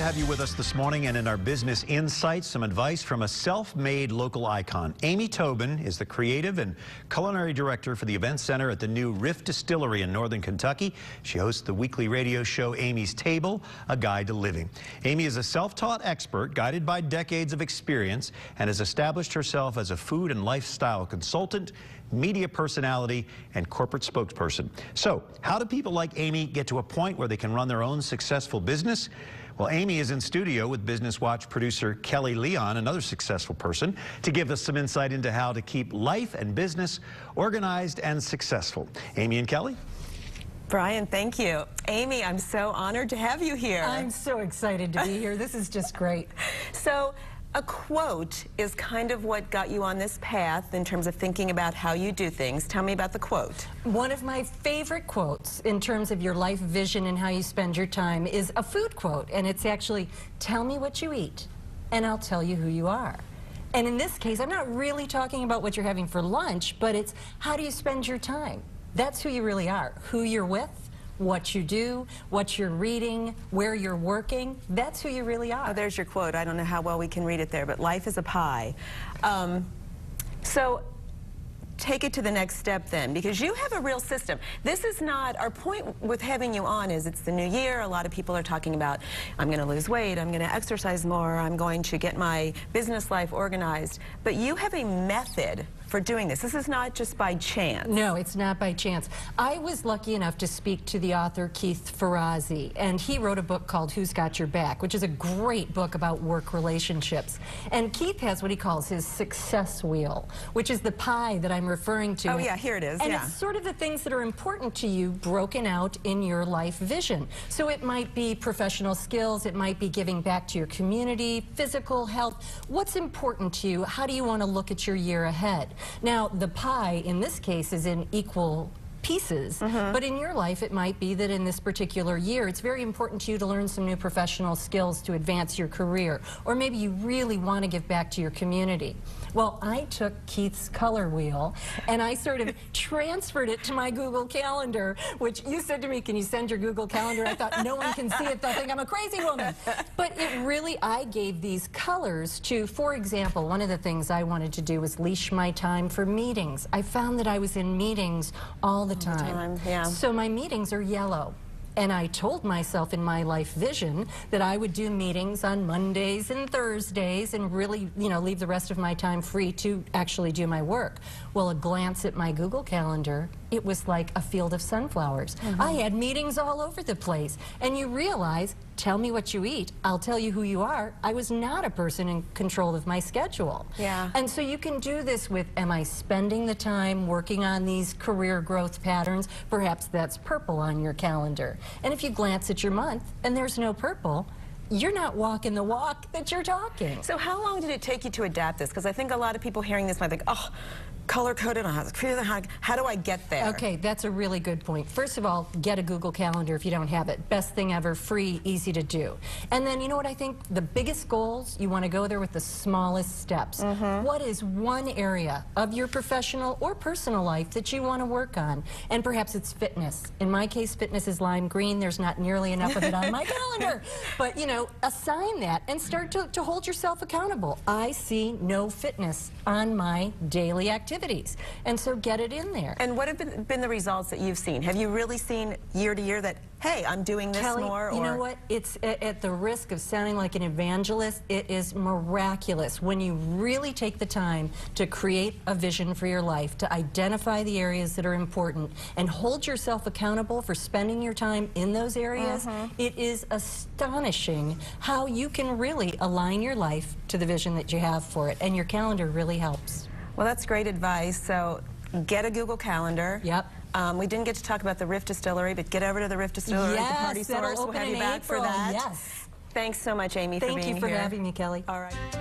to have you with us this morning, and in our Business Insights, some advice from a self-made local icon. Amy Tobin is the creative and culinary director for the event center at the new Riff Distillery in northern Kentucky. She hosts the weekly radio show Amy's Table, A Guide to Living. Amy is a self-taught expert guided by decades of experience and has established herself as a food and lifestyle consultant, media personality, and corporate spokesperson. So, how do people like Amy get to a point where they can run their own successful business? Well, Amy is in studio with Business Watch producer Kelly Leon, another successful person, to give us some insight into how to keep life and business organized and successful. Amy and Kelly? Brian, thank you. Amy, I'm so honored to have you here. I'm so excited to be here. This is just great. So, a quote is kind of what got you on this path in terms of thinking about how you do things. Tell me about the quote. One of my favorite quotes in terms of your life vision and how you spend your time is a food quote, and it's actually, tell me what you eat, and I'll tell you who you are. And in this case, I'm not really talking about what you're having for lunch, but it's how do you spend your time? That's who you really are, who you're with, what you do, what you're reading, where you're working. That's who you really are. Oh, there's your quote. I don't know how well we can read it there, but life is a pie. So take it to the next step then, because you have a real system. This is not, our point with having you on is it's the new year. A lot of people are talking about, I'm going to lose weight, I'm going to exercise more, I'm going to get my business life organized. But you have a method for doing this. This is not just by chance. No, it's not by chance. I was lucky enough to speak to the author Keith Ferrazzi, and he wrote a book called Who's Got Your Back, which is a great book about work relationships. And Keith has what he calls his success wheel, which is the pie that I'm referring to. Oh yeah, here it is. And yeah. It's sort of the things that are important to you broken out in your life vision. So it might be professional skills, it might be giving back to your community, physical health. What's important to you? How do you want to look at your year ahead? Now, the pie, in this case, is in equal pieces, but in your life it might be that in this particular year it's very important to you to learn some new professional skills to advance your career, or maybe you really want to give back to your community. Well, I took Keith's color wheel and I sort of transferred it to my Google Calendar, which you said to me, can you send your Google Calendar? I thought no one can see it, they'll think I'm a crazy woman. But it really, I gave these colors to, for example, one of the things I wanted to do was leash my time for meetings. I found that I was in meetings all the time. Yeah. So my meetings are yellow. And I told myself in my life vision that I would do meetings on Mondays and Thursdays and really, you know, leave the rest of my time free to actually do my work. Well, a glance at my Google Calendar, it was like a field of sunflowers. I had meetings all over the place. And you realize, tell me what you eat, I'll tell you who you are. I was not a person in control of my schedule. Yeah. And so you can do this with, am I spending the time working on these career growth patterns? Perhaps that's purple on your calendar. And if you glance at your month and there's no purple, you're not walking the walk that you're talking. So how long did it take you to adapt this? Because I think a lot of people hearing this might think, oh, color-coded, how do I get there? Okay, that's a really good point. First of all, get a Google Calendar if you don't have it. Best thing ever, free, easy to do. And then, you know what I think? The biggest goals, you want to go there with the smallest steps. What is one area of your professional or personal life that you want to work on? And perhaps it's fitness. In my case, fitness is lime green. There's not nearly enough of it on my calendar. But, you know, assign that and start to hold yourself accountable. I see no fitness on my daily activities. And so get it in there. And what have been the results that you've seen? Have you really seen year to year that, hey, I'm doing this Kelly, more? You know what? It's at the risk of sounding like an evangelist, it is miraculous when you really take the time to create a vision for your life, to identify the areas that are important, and hold yourself accountable for spending your time in those areas. It is astonishing how you can really align your life to the vision that you have for it, and your calendar really helps. Well, that's great advice. So get a Google Calendar. Yep. We didn't get to talk about the Riff Distillery, but get over to the Riff Distillery, yes, the Party Source. We'll have you back for that. Yes. Thanks so much, Amy, for being here. Thank you for having me, Kelly. All right.